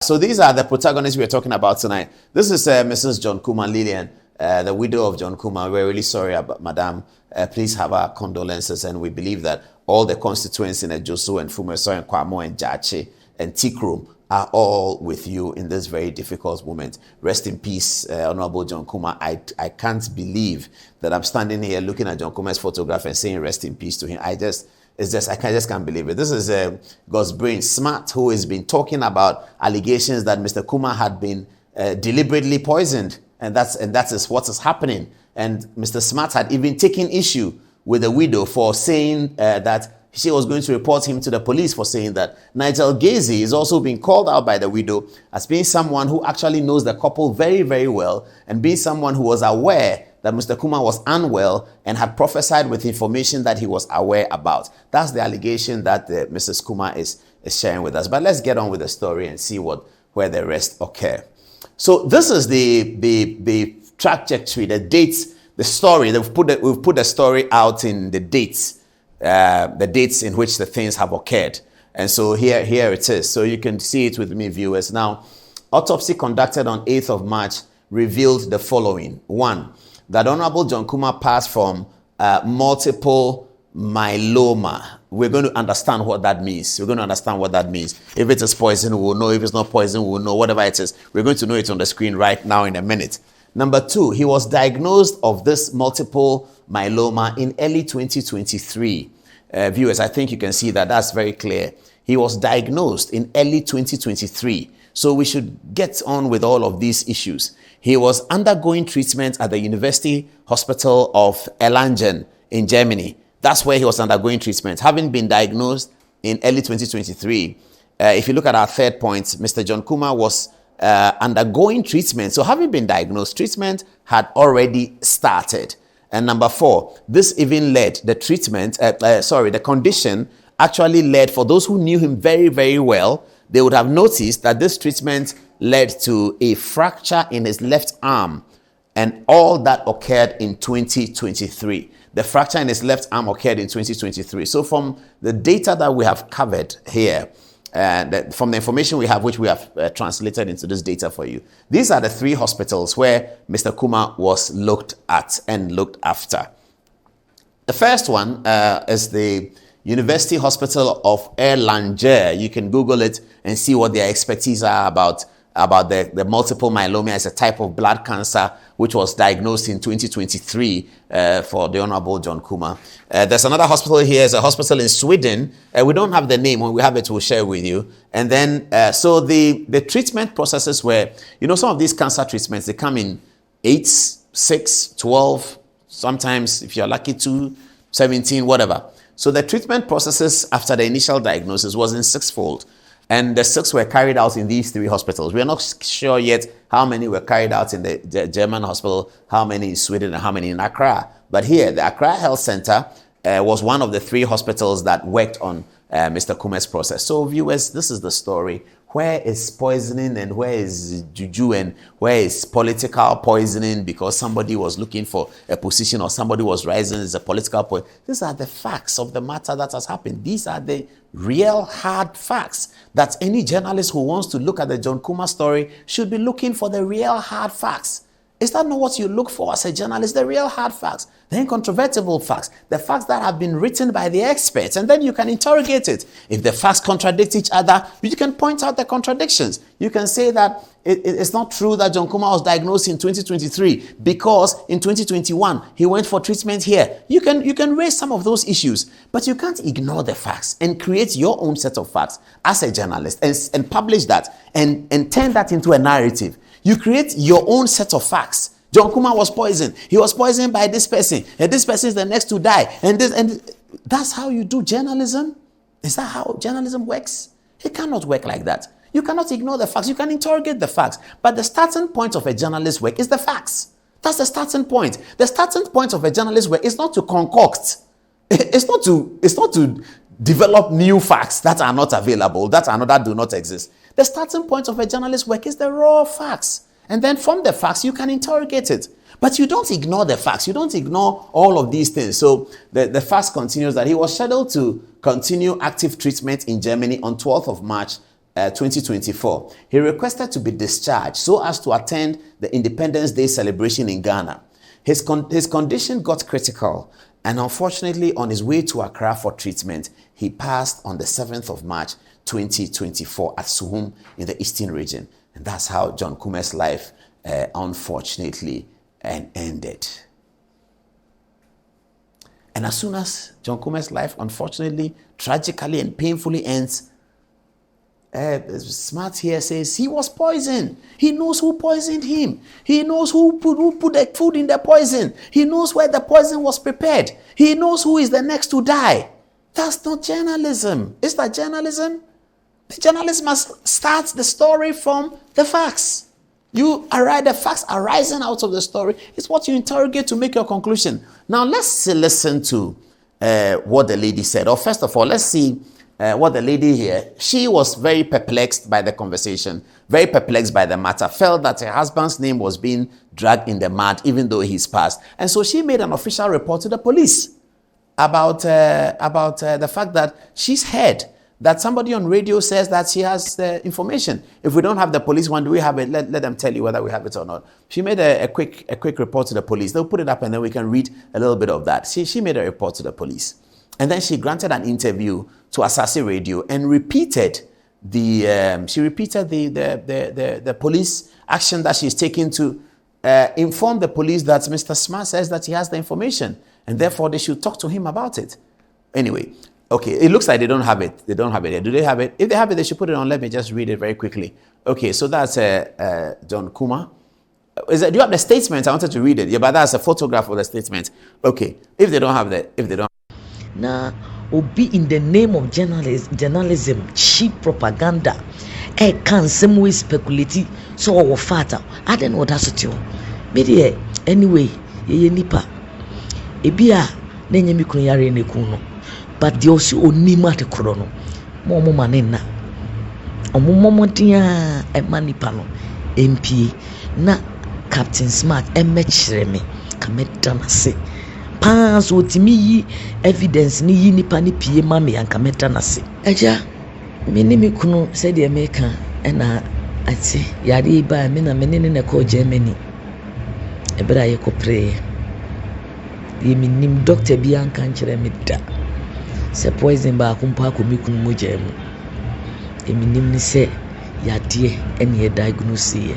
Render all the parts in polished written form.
So these are the protagonists we're talking about tonight. This is Mrs. John Kumah Lillian, the widow of John Kumah. We're really sorry about Madam. Please have our condolences, and we believe that all the constituents in Ejoso and Fumeso and Kwamo and Jache and Tikrum are all with you in this very difficult moment. Rest in peace, Honorable John Kumah. I can't believe that I'm standing here looking at John Kumah's photograph and saying rest in peace to him. I just can't believe it. This is God's brain Smart, who has been talking about allegations that Mr. Kumah had been deliberately poisoned, and that is what is happening. And Mr. Smart had even taken issue with the widow for saying that she was going to report him to the police for saying that. Nigel Gazy is also being called out by the widow as being someone who actually knows the couple very, very well, and being someone who was aware that Mr. Kumah was unwell and had prophesied with information that he was aware about. That's the allegation that Mrs. Kumah is sharing with us. But let's get on with the story and see where the rest occur. So this is the trajectory, the dates, the story. We've put the story out in the dates in which the things have occurred. And so here it is. So you can see it with me, viewers. Now, autopsy conducted on 8th of March revealed the following. 1, that Honorable John Kumah passed from multiple myeloma. We're going to understand what that means. If it is poison, we'll know. If it's not poison, we'll know. Whatever it is, we're going to know it on the screen right now in a minute. Number 2, he was diagnosed of this multiple myeloma in early 2023. Viewers, I think you can see that that's very clear. He was diagnosed in early 2023. So we should get on with all of these issues. He was undergoing treatment at the University Hospital of Erlangen in Germany. That's where he was undergoing treatment, having been diagnosed in early 2023. If you look at our third point, Mr. John Kumah was undergoing treatment. So having been diagnosed, treatment had already started. And number 4, this even led the condition actually led, for those who knew him very, very well, they would have noticed that this treatment led to a fracture in his left arm, and all that occurred in 2023. The fracture in his left arm occurred in 2023. So from the data that we have covered here, from the information we have, which we have translated into this data for you, these are the 3 hospitals where Mr. Kumah was looked at and looked after. The first one is the University Hospital of Erlangen. You can Google it and see what their expertise are about the multiple myeloma as a type of blood cancer, which was diagnosed in 2023 for the Honorable John Kumah. There's another hospital here. It's a hospital in Sweden. We don't have the name. When we have it, we'll share with you. And then, so the treatment processes were, some of these cancer treatments, they come in 8, 6, 12, sometimes, if you're lucky, 2, 17, whatever. So the treatment processes after the initial diagnosis was in 6-fold. And the 6 were carried out in these 3 hospitals. We are not sure yet how many were carried out in the German hospital, how many in Sweden, and how many in Accra. But here, the Accra Health Center was one of the 3 hospitals that worked on Mr. Kumah's process. So viewers, this is the story. Where is poisoning and where is juju and where is political poisoning because somebody was looking for a position or somebody was rising as a political point? These are the facts of the matter that has happened. These are the real hard facts that any journalist who wants to look at the John Kumah story should be looking for, the real hard facts. Is that not what you look for as a journalist? The real hard facts, the incontrovertible facts, the facts that have been written by the experts, and then you can interrogate it. If the facts contradict each other, you can point out the contradictions. You can say that it's not true that John Kumah was diagnosed in 2023 because in 2021 he went for treatment here. You can raise some of those issues, but you can't ignore the facts and create your own set of facts as a journalist and publish that and turn that into a narrative. You create your own set of facts. John Kumah was poisoned. He was poisoned by this person. And this person is the next to die. And that's how you do journalism? Is that how journalism works? It cannot work like that. You cannot ignore the facts. You can interrogate the facts. But the starting point of a journalist's work is the facts. That's the starting point. The starting point of a journalist's work is not to concoct. It's not to develop new facts that are not available, that do not exist. The starting point of a journalist's work is the raw facts. And then from the facts, you can interrogate it. But you don't ignore the facts. You don't ignore all of these things. So the fact continues that he was scheduled to continue active treatment in Germany on 12th of March 2024, he requested to be discharged so as to attend the Independence Day celebration in Ghana. His condition got critical, and unfortunately, on his way to Accra for treatment, he passed on the 7th of March, 2024 at Suhum in the Eastern region. And that's how John Kumah's life, unfortunately, ended. And as soon as John Kumah's life, unfortunately, tragically and painfully ends, Smart here says he was poisoned. He knows who poisoned him. He knows who put the food in the poison. He knows where the poison was prepared. He knows who is the next to die. That's not journalism. Is that journalism? The journalist must start the story from the facts. The facts arising out of the story is what you interrogate to make your conclusion. Now let's listen to what the lady said. Or first of all, let's see what the lady here. She was very perplexed by the conversation, very perplexed by the matter, felt that her husband's name was being dragged in the mud even though he's passed. And so she made an official report to the police about the fact that she's heard that somebody on radio says that she has the information. If we don't have the police one, do we have it? Let them tell you whether we have it or not. She made a quick report to the police. They'll put it up and then we can read a little bit of that. She made a report to the police. And then she granted an interview to Asase Radio and repeated the police action that she's taking to inform the police that Mr. Smart says that he has the information and therefore they should talk to him about it. Anyway, okay, it looks like they don't have it. They don't have it here. Do they have it? If they have it, they should put it on. Let me just read it very quickly. Okay, so that's John Kumah. Do you have the statement? I wanted to read it. Yeah, but that's a photograph of the statement. Okay, if they don't have that, Now, be in the name of journalism, cheap propaganda. Can some way speculate so our father. I don't know that's it. Maybe anyway, ye nipa. Ebia nenye mikunu yare ne kuno. But the also onima te krono. Momo manena. Omomo dia e manipa no. MP na Captain Smart Adom-Otchere me kameta na se. Pass otimi yi evidence ni yi nipa ni pie ma me ankameta na se. Eja me ni me kunu said the American na ati yare ba me na me ni na ko Germany. Ebra ye ko pray. Ye me nim doctor bi anka nkyere me da. Se poison ba akumpa ko me kunu mo jam. Ye me nim ni se yade ene ye diagnose ye.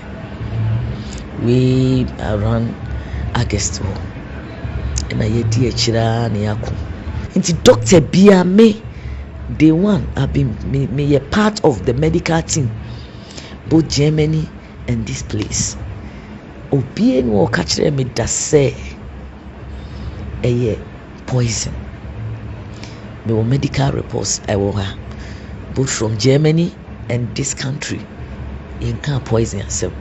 We around August. And I Adom-Otchere na yako. Inti Dr. Bia me day one I've been me a part of the medical team both Germany and this place. Obi no catch me da say poison. Me were medical reports I will have both from Germany and this country. In can poison yourself.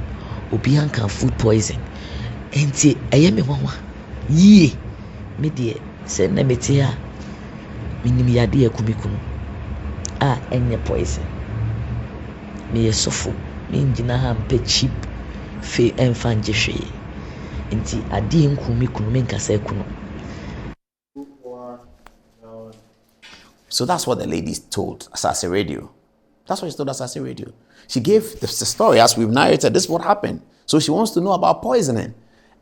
Obi can food poison. Inti me wawa. Ye me die se na metia minim yade akumikunu enye poison me yesofo me ngina ha mpe cheap fe enfa njehwe nti ade nkumikunu me nkasa ekunu. So that's what the lady told Asase Radio. That's what she told Asase Radio. She gave the story as we've narrated. This is what happened. So she wants to know about poisoning.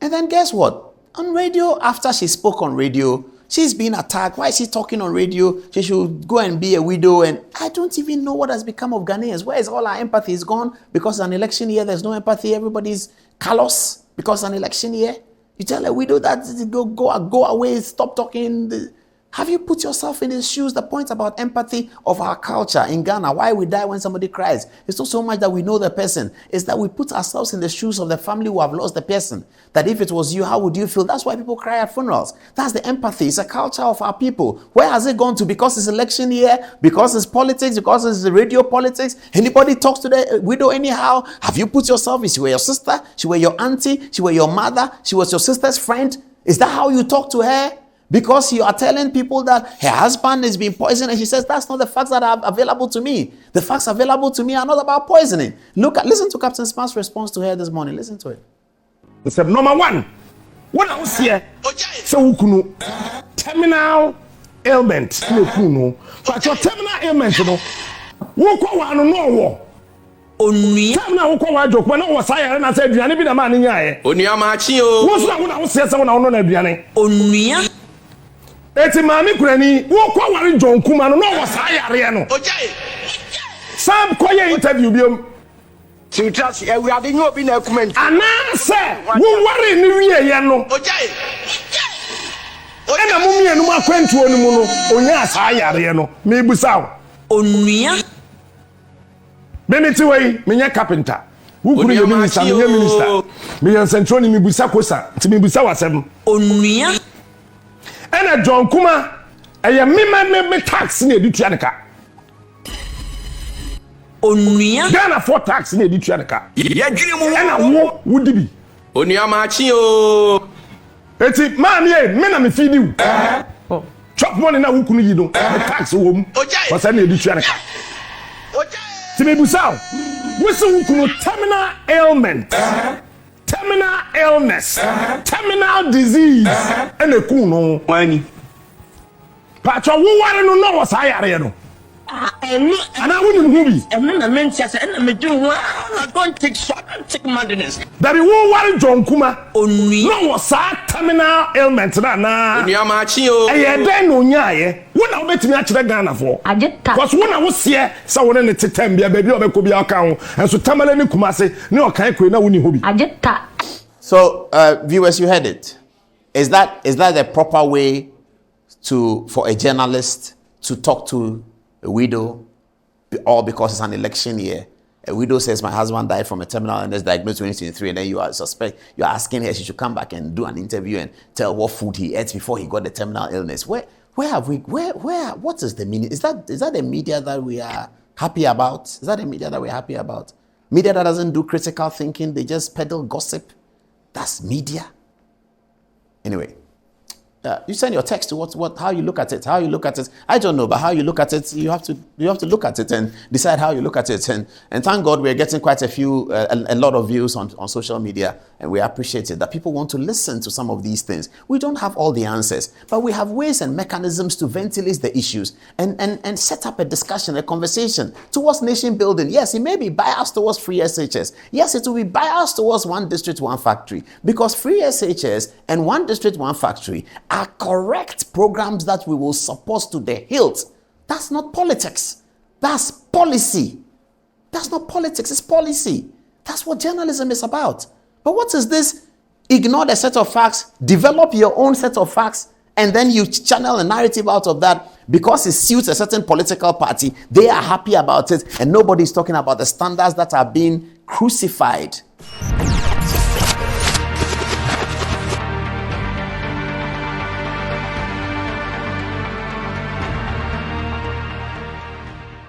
And then guess what? On radio, after she spoke on radio, she's being attacked. Why is she talking on radio? She should go and be a widow. And I don't even know what has become of Ghanaians. Where is all our empathy? Is gone because it's an election year. There's no empathy. Everybody's callous because it's an election year. You tell a widow that go away, stop talking. Have you put yourself in his shoes? The point about empathy of our culture in Ghana, why we die when somebody cries, it's not so much that we know the person, it's that we put ourselves in the shoes of the family who have lost the person. That if it was you, how would you feel? That's why people cry at funerals. That's the empathy. It's a culture of our people. Where has it gone to? Because it's election year, because it's politics, because it's the radio politics. Anybody talks to the widow anyhow? Have you put yourself? She were your sister, she were your auntie, she were your mother, she was your sister's friend. Is that how you talk to her? Because you are telling people that her husband is being poisoned, and she says that's not the facts that are available to me. The facts available to me are not about poisoning. Listen to Captain Smart's response to her this morning. Listen to it. He said, number one, what I was here, so terminal ailment, but your terminal ailment, no, walk on no war. Onua. Time na wo kwa wa joke na wo sayare na say aduane bi na ma ne nyae. Onua ma chi o. Wo so na wo se na wo no na aduane. Onua. Eti maami kurani wo kwa ware John Kumah no wo sayare no. Ojae. Sam koye interview biom. Tiutas ewuade nyo obi na comment. Ana se wo ware ni wiye ye no. Ojae. Ena mumie no akwantuo no mu no onya sayare no. Me busaw. Onua. Beniti wey menya carpenter. Who could you minister? Me yan central ni me busa kosa. Ti me busa wasem. Onua. Ena John Kumah eye me tax na editua neka. Onua. Ghana for tax na editua neka. Ye dwene mu. Ena wo wudi bi. Onua ma chi o. Eti ma me na me feed you. Chop money na wukunu yi no. Tax wo mu. Wasa na editua neka. Ti me busa. Wese wukunu terminal ailment. Terminal illness, terminal disease, and a kuno. Wani. Pacho, who want to know what's higher? No, and I wouldn't movie. And then the men says, and I'm doing well. I don't take shot and take madness. That he won't want John Kumah. Onua. No, what's terminal ailment? Na. Onua ma chi o. Eh, then no nyaye. When I bet me actually Ghana for. I just because when I was here, someone in the Titambia, baby, or could be account, and so Tamale Kumase, no, can't quit now when you hobby. I just So, viewers, you heard it. Is that the proper way for a journalist to talk to a widow, or because it's an election year? A widow says, "My husband died from a terminal illness diagnosed 2023," and then you are asking her she should come back and do an interview and tell what food he ate before he got the terminal illness. What is the meaning? Is that the media that we are happy about? Is that the media that we're happy about? Media that doesn't do critical thinking, they just peddle gossip. That's media. Anyway, you send your text to how you look at it. How you look at it, I don't know, but how you look at it, you have to look at it and decide how you look at it. And thank God we're getting quite a lot of views on social media, and we appreciate it that people want to listen to some of these things. We don't have all the answers, but we have ways and mechanisms to ventilate the issues and set up a discussion, a conversation towards nation building. Yes, it may be biased towards free SHS. Yes, it will be biased towards one district, one factory, because free SHS and one district, one factory are correct programs that we will support to the hilt. That's not politics. That's policy. That's not politics, it's policy. That's what journalism is about. But what is this? Ignore the set of facts, develop your own set of facts, and then you channel a narrative out of that because it suits a certain political party. They are happy about it, and nobody's talking about the standards that are being crucified